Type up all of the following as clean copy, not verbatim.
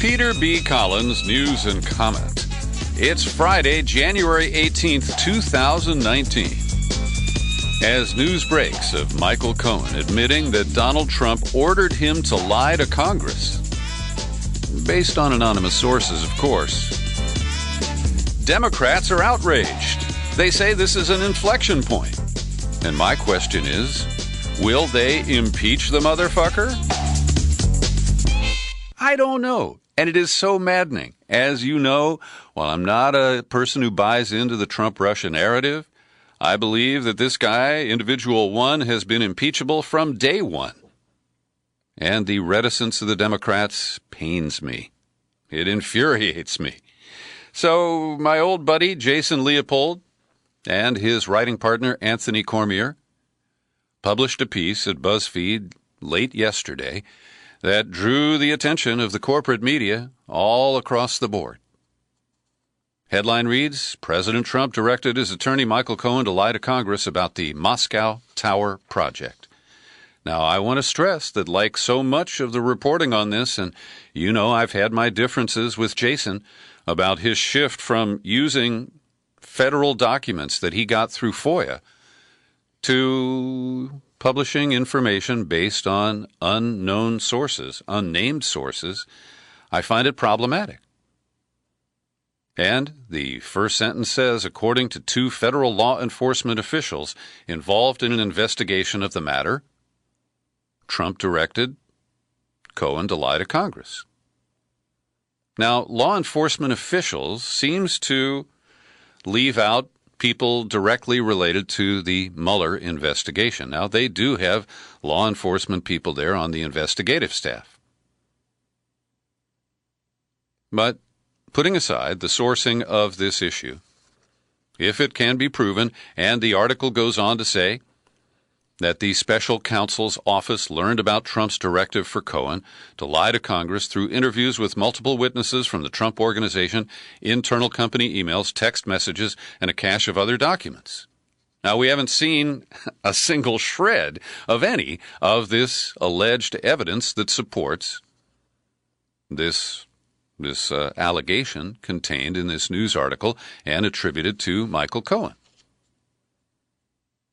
Peter B. Collins, News and Comment. It's Friday, January 18th, 2019. As news breaks of Michael Cohen admitting that Donald Trump ordered him to lie to Congress, based on anonymous sources, of course, Democrats are outraged. They say this is an inflection point. And my question is, will they impeach the motherfucker? I don't know. And it is so maddening. As you know, while I'm not a person who buys into the Trump-Russia narrative, I believe that this guy, Individual 1, has been impeachable from day one. And the reticence of the Democrats pains me. It infuriates me. So my old buddy, Jason Leopold, and his writing partner, Anthony Cormier, published a piece at Buzzfeed late yesterday that drew the attention of the corporate media all across the board. Headline reads, President Trump directed his attorney Michael Cohen to lie to Congress about the Moscow Tower project. Now, I want to stress that like so much of the reporting on this, and you know I've had my differences with Jason about his shift from using federal documents that he got through FOIA to publishing information based on unknown sources, unnamed sources, I find it problematic. And the first sentence says, according to two federal law enforcement officials involved in an investigation of the matter, Trump directed Cohen to lie to Congress. Now, law enforcement officials seems to leave out people directly related to the Mueller investigation. Now, they do have law enforcement people there on the investigative staff. But putting aside the sourcing of this issue, if it can be proven, and the article goes on to say that the special counsel's office learned about Trump's directive for Cohen to lie to Congress through interviews with multiple witnesses from the Trump Organization, internal company emails, text messages, and a cache of other documents. Now, we haven't seen a single shred of any of this alleged evidence that supports this allegation contained in this news article and attributed to Michael Cohen.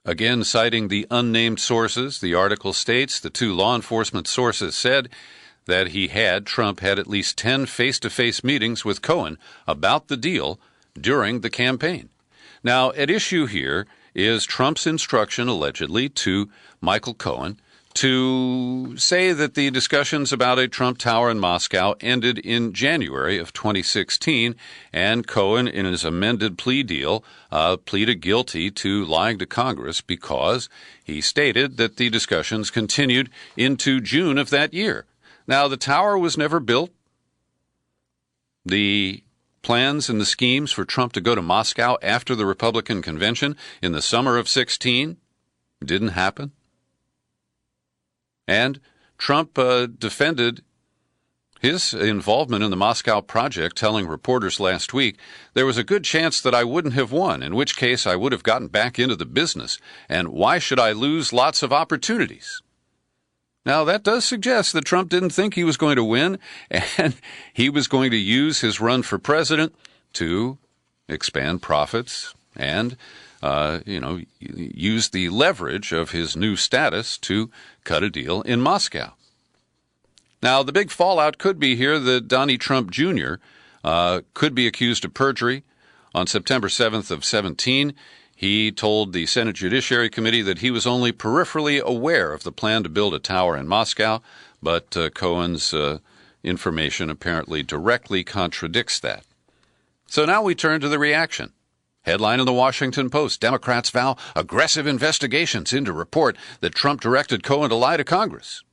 Again, citing the unnamed sources, the article states the two law enforcement sources said that Trump had at least 10 face-to-face meetings with Cohen about the deal during the campaign. Now, at issue here is Trump's instruction, allegedly, to Michael Cohen to say that the discussions about a Trump Tower in Moscow ended in January of 2016, and Cohen, in his amended plea deal, pleaded guilty to lying to Congress because he stated that the discussions continued into June of that year. Now, the tower was never built. The plans and the schemes for Trump to go to Moscow after the Republican convention in the summer of 16 didn't happen. And Trump defended his involvement in the Moscow project, telling reporters last week, there was a good chance that I wouldn't have won, in which case I would have gotten back into the business, and why should I lose lots of opportunities? Now, that does suggest that Trump didn't think he was going to win, and he was going to use his run for president to expand profits and use the leverage of his new status to cut a deal in Moscow. Now, the big fallout could be here that Donnie Trump Jr. Could be accused of perjury. On September 7th of 17, he told the Senate Judiciary Committee that he was only peripherally aware of the plan to build a tower in Moscow, but Cohen's information apparently directly contradicts that. So now we turn to the reaction. Headline in the Washington Post, Democrats vow aggressive investigations into report that Trump directed Cohen to lie to Congress.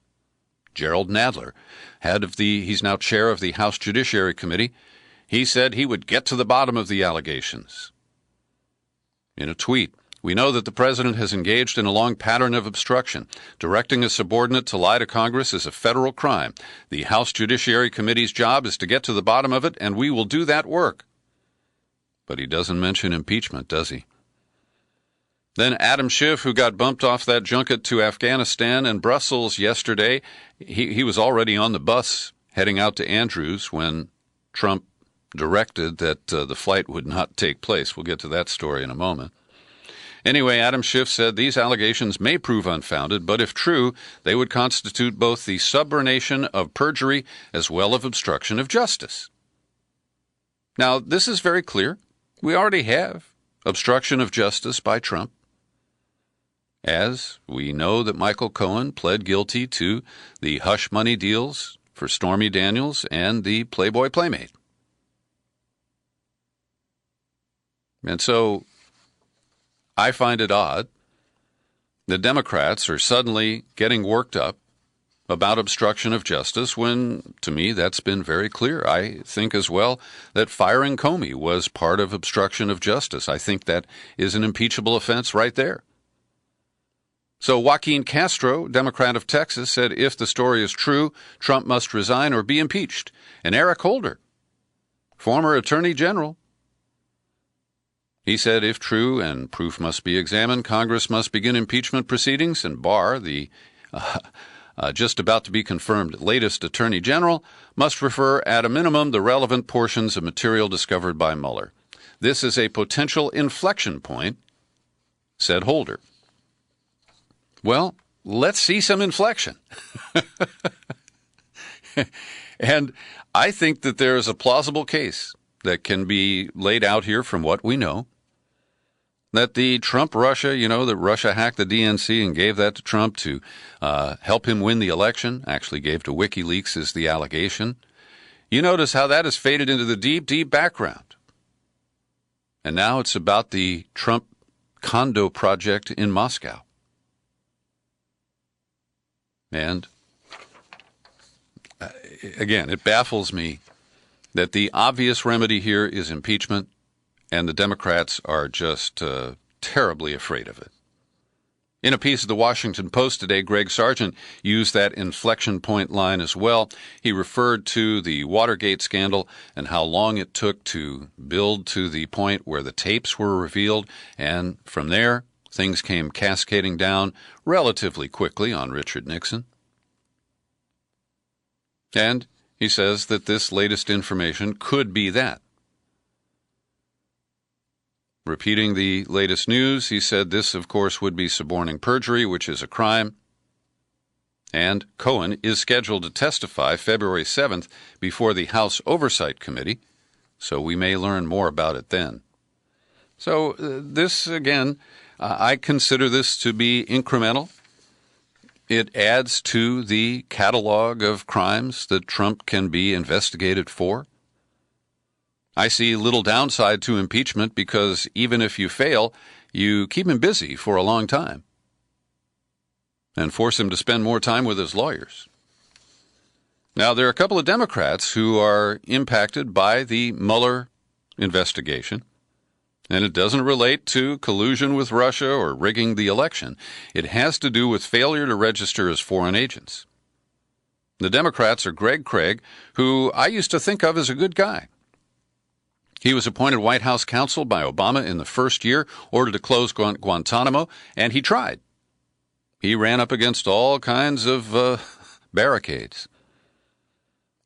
Gerald Nadler, he's now chair of the House Judiciary Committee, he said he would get to the bottom of the allegations. In a tweet, we know that the president has engaged in a long pattern of obstruction. Directing a subordinate to lie to Congress is a federal crime. The House Judiciary Committee's job is to get to the bottom of it, and we will do that work. But he doesn't mention impeachment, does he? Then Adam Schiff, who got bumped off that junket to Afghanistan and Brussels yesterday, he was already on the bus heading out to Andrews when Trump directed that the flight would not take place. We'll get to that story in a moment. Anyway, Adam Schiff said these allegations may prove unfounded, but if true, they would constitute both the subornation of perjury as well as obstruction of justice. Now, this is very clear. We already have obstruction of justice by Trump, as we know that Michael Cohen pled guilty to the hush money deals for Stormy Daniels and the Playboy Playmate. And so I find it odd that Democrats are suddenly getting worked up about obstruction of justice when, to me, that's been very clear. I think as well that firing Comey was part of obstruction of justice. I think that is an impeachable offense right there. So Joaquin Castro, Democrat of Texas, said if the story is true, Trump must resign or be impeached. And Eric Holder, former Attorney General, he said if true and proof must be examined, Congress must begin impeachment proceedings and Barr, the just about to be confirmed latest Attorney General, must refer at a minimum the relevant portions of material discovered by Mueller. This is a potential inflection point, said Holder. Well, let's see some inflection. And I think that there is a plausible case that can be laid out here from what we know, that the Trump-Russia, that Russia hacked the DNC and gave that to Trump to help him win the election, actually gave to WikiLeaks is the allegation. You notice how that has faded into the deep, deep background. And now it's about the Trump condo project in Moscow. And again, it baffles me that the obvious remedy here is impeachment, and the Democrats are just terribly afraid of it. In a piece of the Washington Post today, Greg Sargent used that inflection point line as well. He referred to the Watergate scandal and how long it took to build to the point where the tapes were revealed, and from there, things came cascading down relatively quickly on Richard Nixon. And he says that this latest information could be that. Repeating the latest news, he said this, of course, would be suborning perjury, which is a crime. And Cohen is scheduled to testify February 7th before the House Oversight Committee, so we may learn more about it then. So this, again, I consider this to be incremental. It adds to the catalog of crimes that Trump can be investigated for. I see little downside to impeachment because even if you fail, you keep him busy for a long time and force him to spend more time with his lawyers. Now, there are a couple of Democrats who are impacted by the Mueller investigation, and it doesn't relate to collusion with Russia or rigging the election. It has to do with failure to register as foreign agents. The Democrats are Greg Craig, who I used to think of as a good guy. He was appointed White House counsel by Obama in the first year, ordered to close Guantanamo, and he tried. He ran up against all kinds of barricades.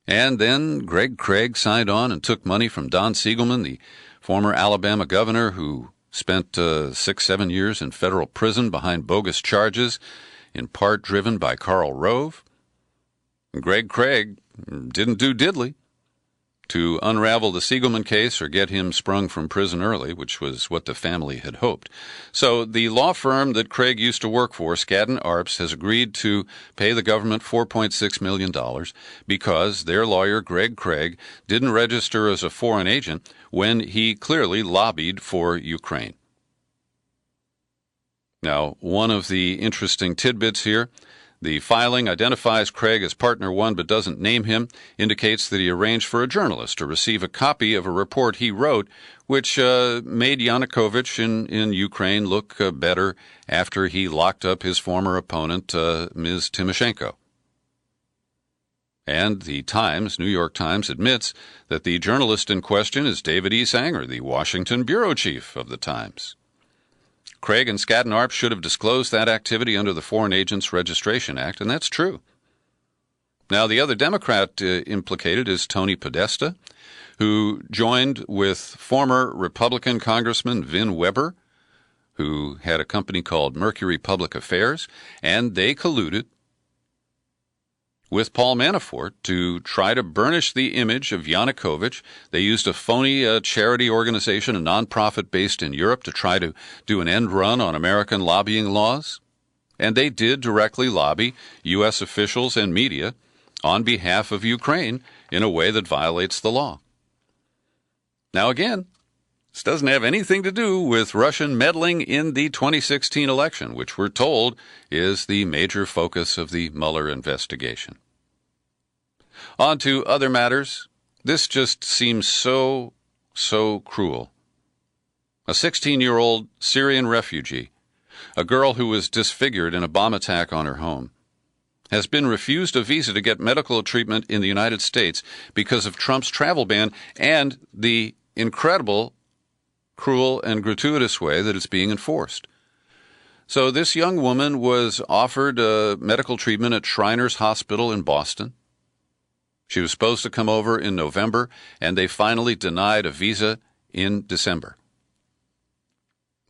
And then Greg Craig signed on and took money from Don Siegelman, the former Alabama governor who spent 6-7 years in federal prison behind bogus charges, in part driven by Karl Rove. And Greg Craig didn't do diddly to unravel the Siegelman case or get him sprung from prison early, which was what the family had hoped. So the law firm that Craig used to work for, Skadden Arps, has agreed to pay the government $4.6 million because their lawyer, Greg Craig, didn't register as a foreign agent when he clearly lobbied for Ukraine. Now, one of the interesting tidbits here, the filing identifies Craig as partner one but doesn't name him, indicates that he arranged for a journalist to receive a copy of a report he wrote, which made Yanukovych in Ukraine look better after he locked up his former opponent, Ms. Tymoshenko. And the Times, New York Times, admits that the journalist in question is David E. Sanger, the Washington bureau chief of the Times. Craig and Skadden Arps should have disclosed that activity under the Foreign Agents Registration Act, and that's true. Now, the other Democrat implicated is Tony Podesta, who joined with former Republican Congressman Vin Weber, who had a company called Mercury Public Affairs, and they colluded with Paul Manafort to try to burnish the image of Yanukovych. They used a phony charity organization, a nonprofit based in Europe, to try to do an end run on American lobbying laws. And they did directly lobby U.S. officials and media on behalf of Ukraine in a way that violates the law. Now again, this doesn't have anything to do with Russian meddling in the 2016 election, which we're told is the major focus of the Mueller investigation. On to other matters. This just seems so cruel. A 16-year-old Syrian refugee, a girl who was disfigured in a bomb attack on her home, has been refused a visa to get medical treatment in the United States because of Trump's travel ban and the incredible, cruel, and gratuitous way that it's being enforced. So this young woman was offered medical treatment at Shriners Hospital in Boston. She was supposed to come over in November, and they finally denied a visa in December.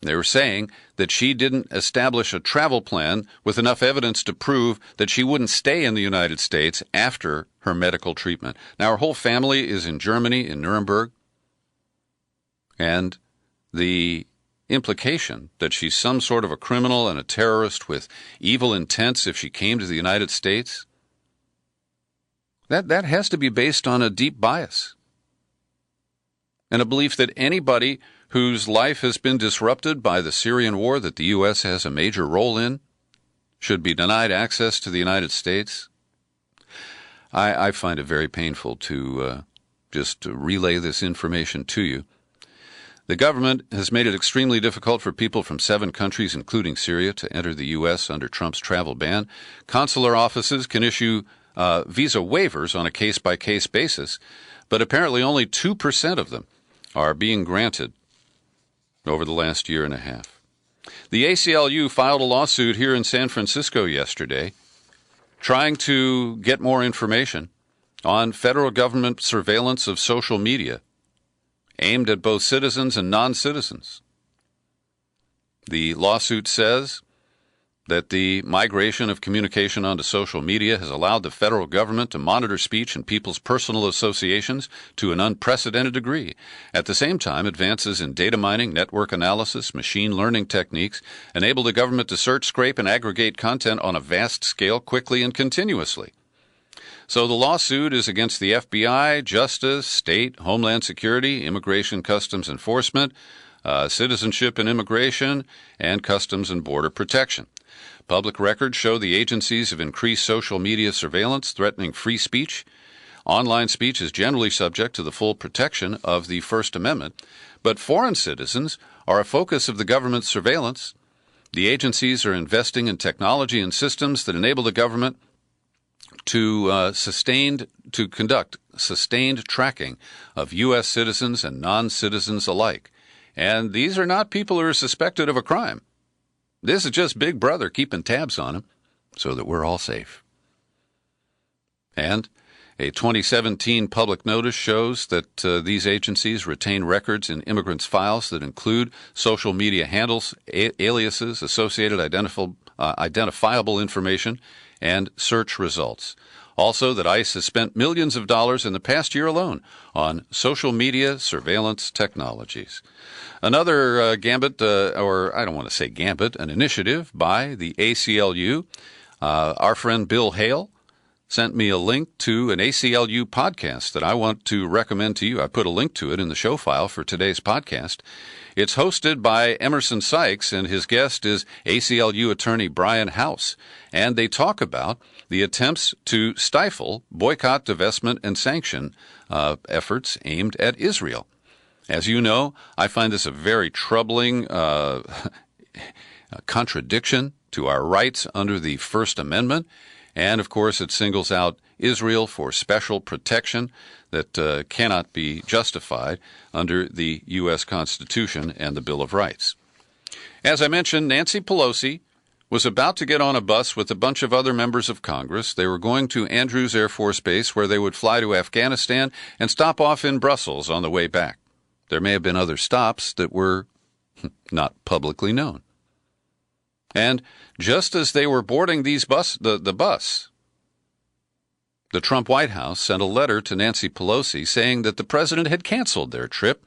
They were saying that she didn't establish a travel plan with enough evidence to prove that she wouldn't stay in the United States after her medical treatment. Now, her whole family is in Germany, in Nuremberg, and the implication that she's some sort of a criminal and a terrorist with evil intents if she came to the United States, that has to be based on a deep bias and a belief that anybody whose life has been disrupted by the Syrian war that the U.S. has a major role in should be denied access to the United States. I find it very painful to just relay this information to you. The government has made it extremely difficult for people from 7 countries, including Syria, to enter the U.S. under Trump's travel ban. Consular offices can issue visa waivers on a case-by-case basis, but apparently only 2% of them are being granted over the last year and a half. The ACLU filed a lawsuit here in San Francisco yesterday trying to get more information on federal government surveillance of social media aimed at both citizens and non-citizens. The lawsuit says that the migration of communication onto social media has allowed the federal government to monitor speech and people's personal associations to an unprecedented degree. At the same time, advances in data mining, network analysis, machine learning techniques enable the government to search, scrape, and aggregate content on a vast scale quickly and continuously. So the lawsuit is against the FBI, Justice, State, Homeland Security, Immigration Customs Enforcement, Citizenship and Immigration, and Customs and Border Protection. Public records show the agencies have increased social media surveillance, threatening free speech. Online speech is generally subject to the full protection of the First Amendment, but foreign citizens are a focus of the government's surveillance. The agencies are investing in technology and systems that enable the government to conduct sustained tracking of U.S. citizens and non-citizens alike. And these are not people who are suspected of a crime. This is just Big Brother keeping tabs on them so that we're all safe. And a 2017 public notice shows that these agencies retain records in immigrants' files that include social media handles, aliases, associated identifiable information, and search results. Also, that ICE has spent millions of dollars in the past year alone on social media surveillance technologies. Another gambit, or I don't want to say gambit, an initiative by the ACLU. Our friend Bill Hale sent me a link to an ACLU podcast that I want to recommend to you. I put a link to it in the show file for today's podcast. It's hosted by Emerson Sykes, and his guest is ACLU attorney Brian House. And they talk about the attempts to stifle boycott, divestment, and sanction efforts aimed at Israel. As you know, I find this a very troubling contradiction to our rights under the First Amendment. And, of course, it singles out Israel for special protection that cannot be justified under the U.S. Constitution and the Bill of Rights. As I mentioned, Nancy Pelosi was about to get on a bus with a bunch of other members of Congress. They were going to Andrews Air Force Base, where they would fly to Afghanistan and stop off in Brussels on the way back. There may have been other stops that were not publicly known. And just as they were boarding the bus, the Trump White House sent a letter to Nancy Pelosi saying that the president had canceled their trip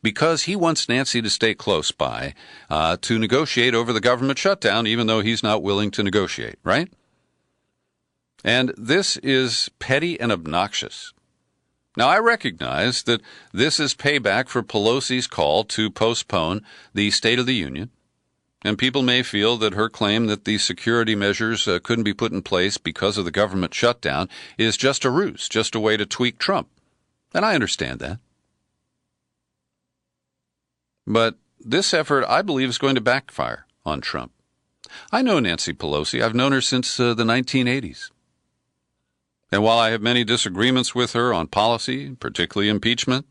because he wants Nancy to stay close by to negotiate over the government shutdown, even though he's not willing to negotiate, right? And this is petty and obnoxious. Now, I recognize that this is payback for Pelosi's call to postpone the State of the Union, and people may feel that her claim that the security measures couldn't be put in place because of the government shutdown is just a ruse, just a way to tweak Trump. And I understand that. But this effort, I believe, is going to backfire on Trump. I know Nancy Pelosi. I've known her since the 1980s. And while I have many disagreements with her on policy, particularly impeachment,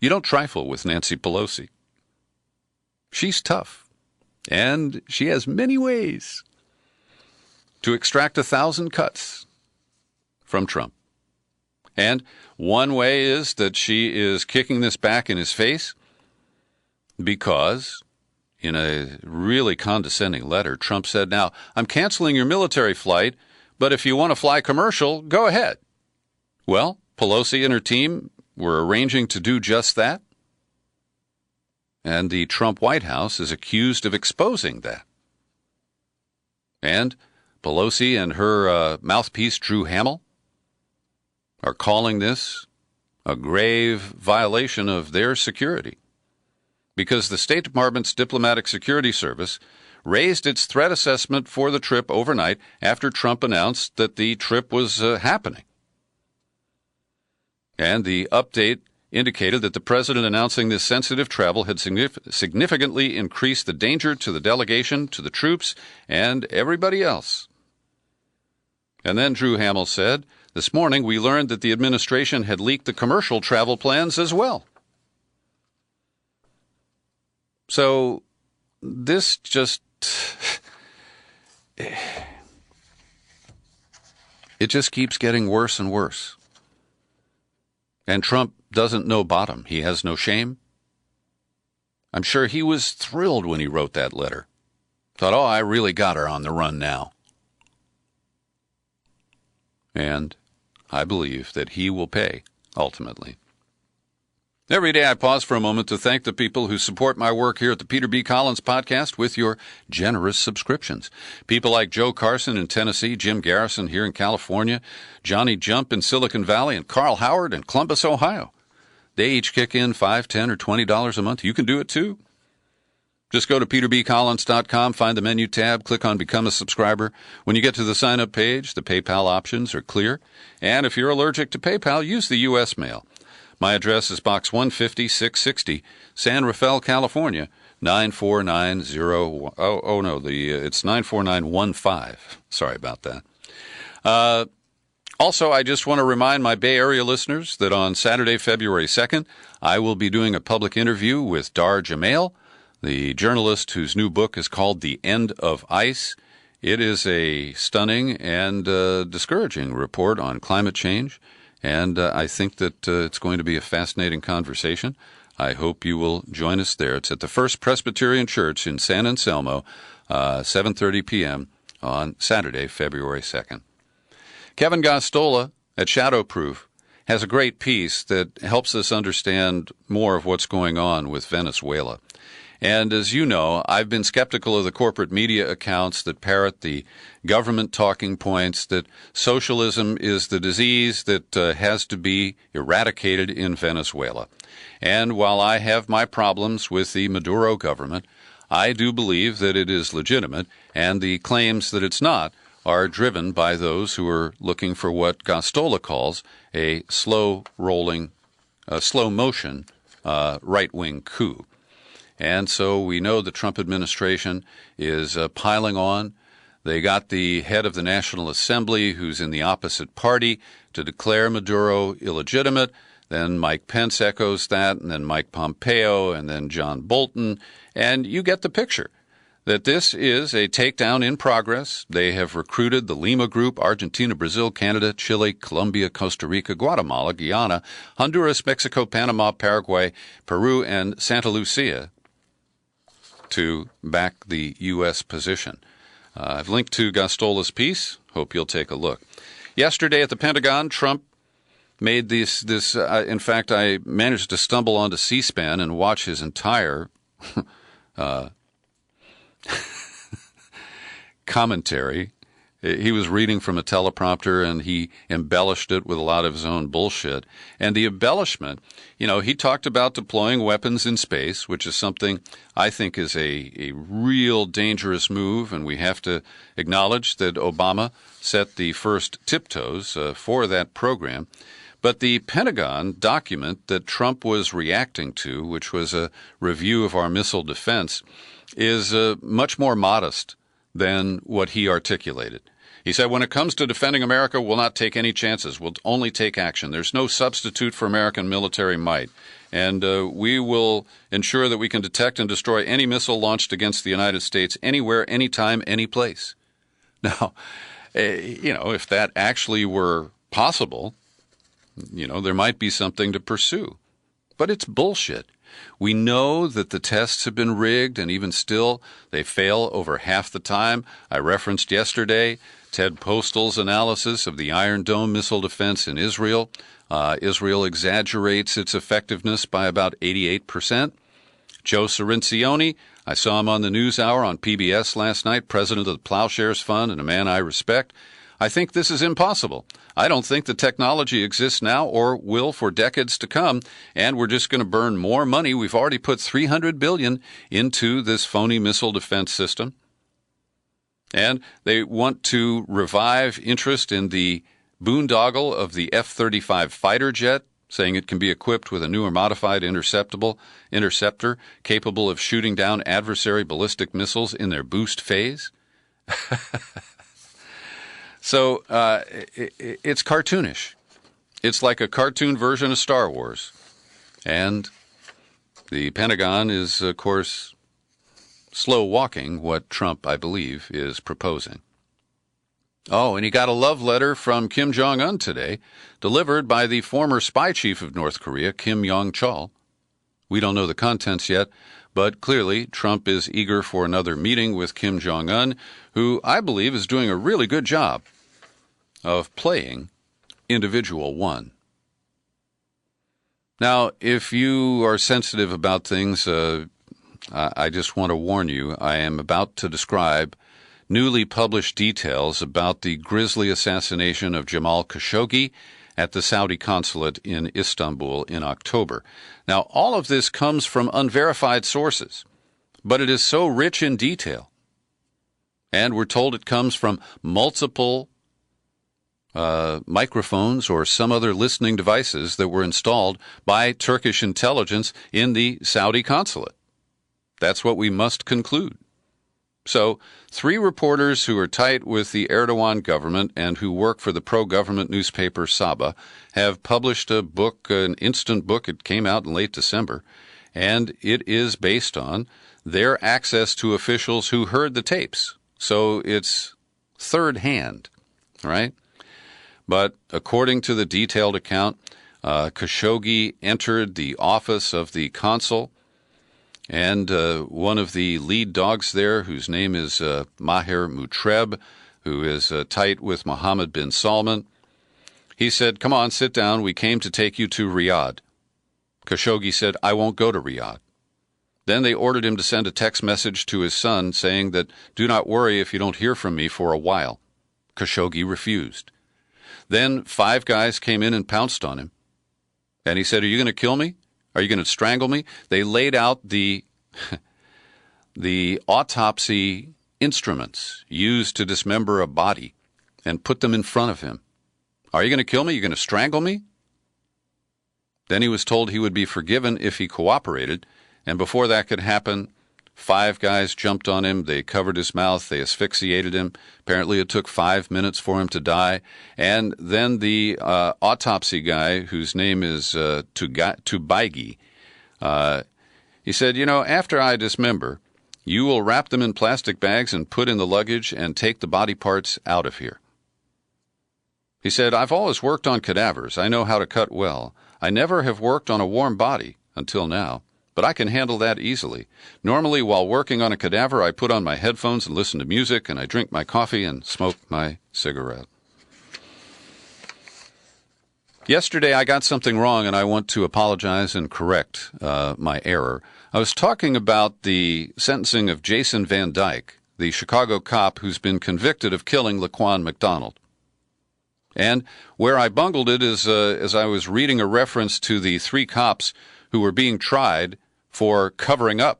you don't trifle with Nancy Pelosi. She's tough, and she has many ways to extract 1,000 cuts from Trump. And one way is that she is kicking this back in his face because, in a really condescending letter, Trump said, "Now, I'm canceling your military flight, but if you want to fly commercial, go ahead." Well, Pelosi and her team were arranging to do just that. And the Trump White House is accused of exposing that. And Pelosi and her mouthpiece, Drew Hamill, are calling this a grave violation of their security, because the State Department's Diplomatic Security Service raised its threat assessment for the trip overnight after Trump announced that the trip was happening. And the update indicated that the president announcing this sensitive travel had significantly increased the danger to the delegation, to the troops, and everybody else. And then Drew Hamill said, "This morning we learned that the administration had leaked the commercial travel plans as well." So this just it just keeps getting worse and worse. And Trump doesn't know bottom. He has no shame. I'm sure he was thrilled when he wrote that letter. Thought, "Oh, I really got her on the run now." And I believe that he will pay, ultimately. Every day I pause for a moment to thank the people who support my work here at the Peter B. Collins Podcast with your generous subscriptions. People like Joe Carson in Tennessee, Jim Garrison here in California, Johnny Jump in Silicon Valley, and Carl Howard in Columbus, Ohio. They each kick in $5, $10, or $20 a month. You can do it too. Just go to peterbcollins.com, find the menu tab, click on Become a Subscriber. When you get to the sign-up page, the PayPal options are clear. And if you're allergic to PayPal, use the U.S. mail. My address is Box 150-660, San Rafael, California, 94910. Oh no, it's 94915. Sorry about that. Also, I just want to remind my Bay Area listeners that on Saturday, February 2nd, I will be doing a public interview with Dar Jamail, the journalist whose new book is called The End of Ice. It is a stunning and discouraging report on climate change, and I think that it's going to be a fascinating conversation. I hope you will join us there. It's at the First Presbyterian Church in San Anselmo, 7:30 p.m. on Saturday, February 2nd. Kevin Gostola at Shadowproof has a great piece that helps us understand more of what's going on with Venezuela. And as you know, I've been skeptical of the corporate media accounts that parrot the government talking points that socialism is the disease that has to be eradicated in Venezuela. And while I have my problems with the Maduro government, I do believe that it is legitimate, and the claims that it's not are driven by those who are looking for what Gostola calls a slow motion right-wing coup. And so we know the Trump administration is piling on. They got the head of the National Assembly, who's in the opposite party, to declare Maduro illegitimate. Then Mike Pence echoes that, and then Mike Pompeo, and then John Bolton. And you get the picture. that this is a takedown in progress. They have recruited the Lima Group, Argentina, Brazil, Canada, Chile, Colombia, Costa Rica, Guatemala, Guyana, Honduras, Mexico, Panama, Paraguay, Peru, and Santa Lucia to back the U.S. position. I've linked to Gastola's piece. Hope you'll take a look. Yesterday at the Pentagon, Trump made this. In fact, I managed to stumble onto C-SPAN and watch his entire commentary. He was reading from a teleprompter, and he embellished it with a lot of his own bullshit. And the embellishment, he talked about deploying weapons in space, which is something I think is a real dangerous move, and we have to acknowledge that Obama set the first tiptoes for that program. But the Pentagon document that Trump was reacting to, which was a review of our missile defense, is much more modest than what he articulated. He said, when it comes to defending America, we'll not take any chances. We'll only take action. There's no substitute for American military might. And we will ensure that we can detect and destroy any missile launched against the United States anywhere, anytime, any place. Now, if that actually were possible, there might be something to pursue. But it's bullshit. We know that the tests have been rigged, and even still, they fail over half the time. I referenced yesterday Ted Postal's analysis of the Iron Dome missile defense in Israel. Israel exaggerates its effectiveness by about 88%. Joe Cirincione, I saw him on the NewsHour on PBS last night, president of the Plowshares Fund and a man I respect. I think this is impossible. I don't think the technology exists now or will for decades to come, and we're just going to burn more money. We've already put $300 billion into this phony missile defense system. And they want to revive interest in the boondoggle of the F-35 fighter jet, saying it can be equipped with a newer modified interceptor capable of shooting down adversary ballistic missiles in their boost phase. So it's cartoonish. It's like a cartoon version of Star Wars. And the Pentagon is, of course, slow walking what Trump, I believe, is proposing. Oh, and he got a love letter from Kim Jong-un today, delivered by the former spy chief of North Korea, Kim Yong-chol. We don't know the contents yet, but clearly Trump is eager for another meeting with Kim Jong-un, who I believe is doing a really good job of playing individual one. Now, if you are sensitive about things, I just want to warn you, I am about to describe newly published details about the grisly assassination of Jamal Khashoggi at the Saudi consulate in Istanbul in October. Now, all of this comes from unverified sources, but it is so rich in detail. And we're told it comes from multiple microphones or some other listening devices that were installed by Turkish intelligence in the Saudi consulate. That's what we must conclude. So, 3 reporters who are tight with the Erdogan government and who work for the pro-government newspaper Sabah have published a book, an instant book. It came out in late December, and it is based on their access to officials who heard the tapes. So it's third hand, right? But according to the detailed account, Khashoggi entered the office of the consul, and one of the lead dogs there, whose name is Maher Mutreb, who is tight with Mohammed bin Salman, he said, "Come on, sit down. We came to take you to Riyadh." Khashoggi said, "I won't go to Riyadh." Then they ordered him to send a text message to his son saying that, "Do not worry if you don't hear from me for a while." Khashoggi refused. Then 5 guys came in and pounced on him. And he said, "Are you going to kill me? Are you going to strangle me?" They laid out the autopsy instruments used to dismember a body and put them in front of him. "Are you going to kill me? Are you going to strangle me?" Then he was told he would be forgiven if he cooperated. And before that could happen, 5 guys jumped on him. They covered his mouth. They asphyxiated him. Apparently it took 5 minutes for him to die. And then the autopsy guy, whose name is Tubaigi, he said, "After I dismember, You will wrap them in plastic bags and put in the luggage and take the body parts out of here. He said, I've always worked on cadavers. I know how to cut well. I never have worked on a warm body until now, but I can handle that easily. Normally, while working on a cadaver, I put on my headphones and listen to music, and I drink my coffee and smoke my cigarette. Yesterday, I got something wrong, and I want to apologize and correct my error. I was talking about the sentencing of Jason Van Dyke, the Chicago cop who's been convicted of killing Laquan McDonald. And where I bungled it is as I was reading a reference to the 3 cops who were being tried for covering up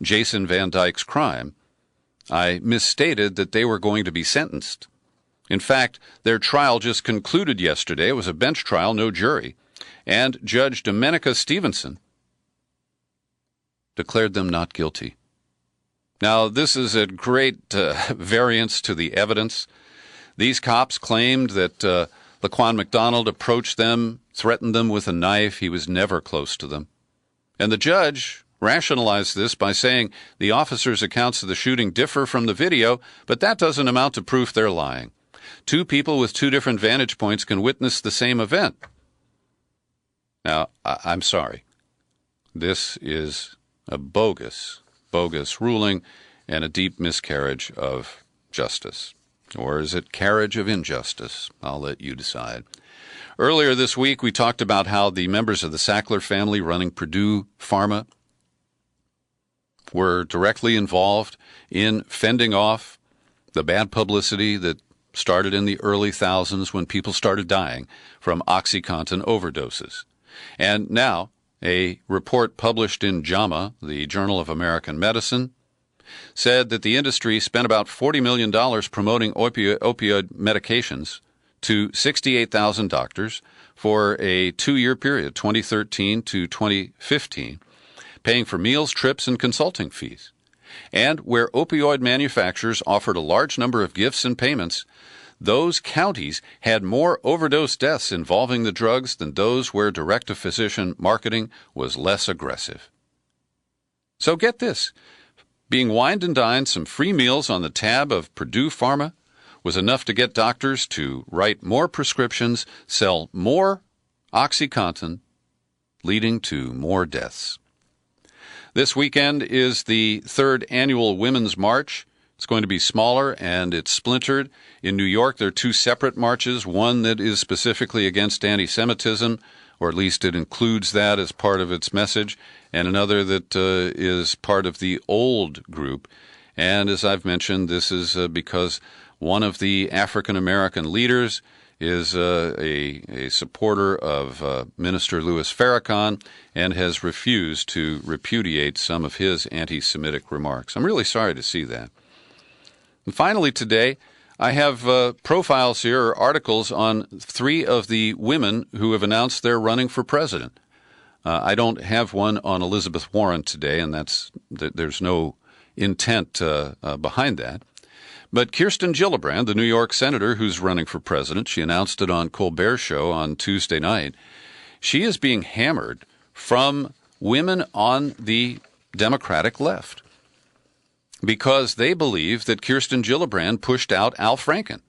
Jason Van Dyke's crime, I misstated that they were going to be sentenced. In fact, their trial just concluded yesterday. It was a bench trial, no jury, and Judge Domenica Stevenson declared them not guilty. Now, this is a great variance to the evidence. These cops claimed that Laquan McDonald approached them, threatened them with a knife. He was never close to them. And the judge rationalized this by saying the officers' accounts of the shooting differ from the video, but that doesn't amount to proof they're lying. 2 people with 2 different vantage points can witness the same event. Now, I'm sorry. This is a bogus ruling and a deep miscarriage of justice. Or is it carriage of injustice? I'll let you decide. Earlier this week, we talked about how the members of the Sackler family running Purdue Pharma were directly involved in fending off the bad publicity that started in the early thousands when people started dying from OxyContin overdoses. And now, a report published in JAMA, the Journal of American Medicine, said that the industry spent about $40 million promoting opioid medications to 68,000 doctors for a 2-year period, 2013 to 2015, paying for meals, trips, and consulting fees. And where opioid manufacturers offered a large number of gifts and payments, those counties had more overdose deaths involving the drugs than those where direct-to-physician marketing was less aggressive. So get this. Being wined and dined some free meals on the tab of Purdue Pharma was enough to get doctors to write more prescriptions, sell more OxyContin, leading to more deaths. This weekend is the 3rd annual Women's March. It's going to be smaller, and it's splintered. In New York, there are 2 separate marches, one that is specifically against anti-Semitism, or at least it includes that as part of its message, and another that is part of the old group. And as I've mentioned, this is because one of the African-American leaders is a supporter of Minister Louis Farrakhan and has refused to repudiate some of his anti-Semitic remarks. I'm really sorry to see that. And finally today, I have profiles here, or articles on 3 of the women who have announced they're running for president. I don't have one on Elizabeth Warren today, and there's no intent behind that. But Kirsten Gillibrand, the New York senator who's running for president, she announced it on Colbert's show on Tuesday night. She is being hammered from women on the Democratic left because they believe that Kirsten Gillibrand pushed out Al Franken.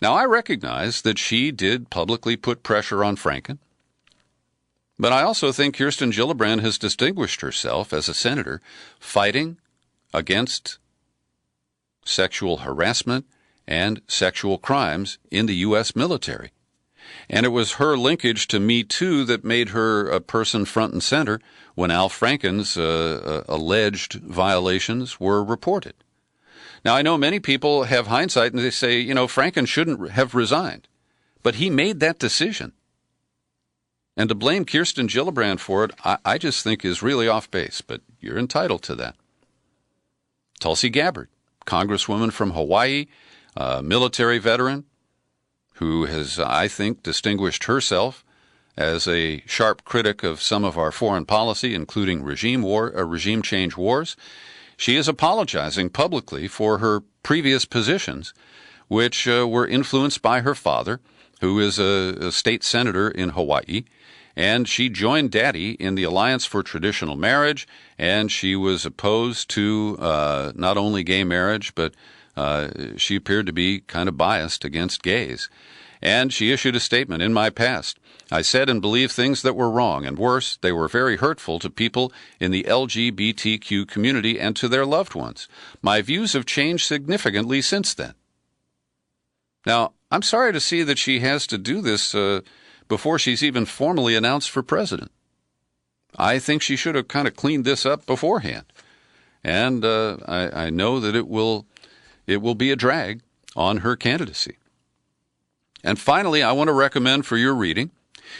Now, I recognize that she did publicly put pressure on Franken, but I also think Kirsten Gillibrand has distinguished herself as a senator fighting against sexual harassment and sexual crimes in the U.S. military. And it was her linkage to Me Too that made her a person front and center when Al Franken's alleged violations were reported. Now, I know many people have hindsight and they say, Franken shouldn't have resigned. But he made that decision. And to blame Kirsten Gillibrand for it, I just think is really off base, but you're entitled to that. Tulsi Gabbard, Congresswoman from Hawaii, a military veteran who has, I think, distinguished herself as a sharp critic of some of our foreign policy, including regime change wars. She is apologizing publicly for her previous positions, which were influenced by her father, who is a state senator in Hawaii, and she joined Daddy in the Alliance for Traditional Marriage, and she was opposed to not only gay marriage, but she appeared to be kind of biased against gays. And she issued a statement: "In my past, I said and believed things that were wrong, and worse, they were very hurtful to people in the LGBTQ community and to their loved ones. My views have changed significantly since then." Now, I'm sorry to see that she has to do this before she's even formally announced for president. I think she should have kind of cleaned this up beforehand. And I know that it will be a drag on her candidacy. And finally, I want to recommend for your reading,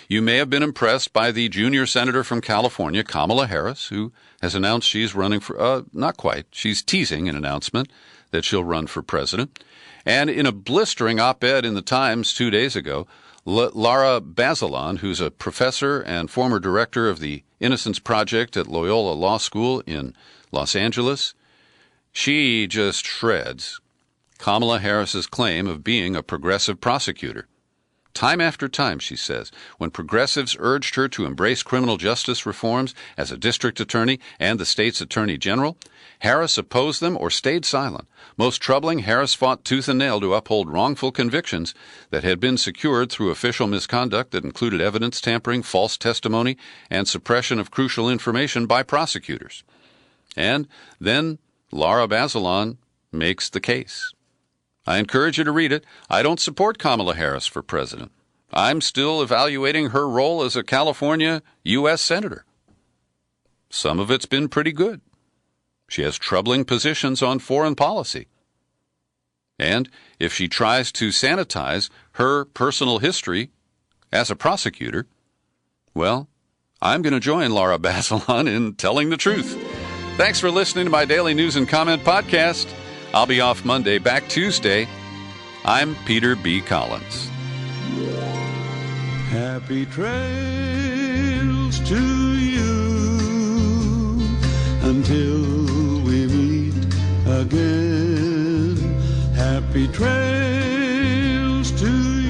you may have been impressed by the junior senator from California, Kamala Harris, who has announced she's running for, not quite, she's teasing an announcement that she'll run for president. And in a blistering op-ed in the Times 2 days ago, Lara Bazelon, who's a professor and former director of the Innocence Project at Loyola Law School in Los Angeles, she just shreds Kamala Harris's claim of being a progressive prosecutor. Time after time, she says, when progressives urged her to embrace criminal justice reforms as a district attorney and the state's attorney general, Harris opposed them or stayed silent. Most troubling, Harris fought tooth and nail to uphold wrongful convictions that had been secured through official misconduct that included evidence tampering, false testimony, and suppression of crucial information by prosecutors. And then Lara Bazelon makes the case. I encourage you to read it. I don't support Kamala Harris for president. I'm still evaluating her role as a California U.S. senator. Some of it's been pretty good. She has troubling positions on foreign policy. And if she tries to sanitize her personal history as a prosecutor, well, I'm going to join Lara Bazelon in telling the truth. Thanks for listening to my daily news and comment podcast. I'll be off Monday, back Tuesday. I'm Peter B. Collins. Happy trails to you until we meet again. Happy trails to you.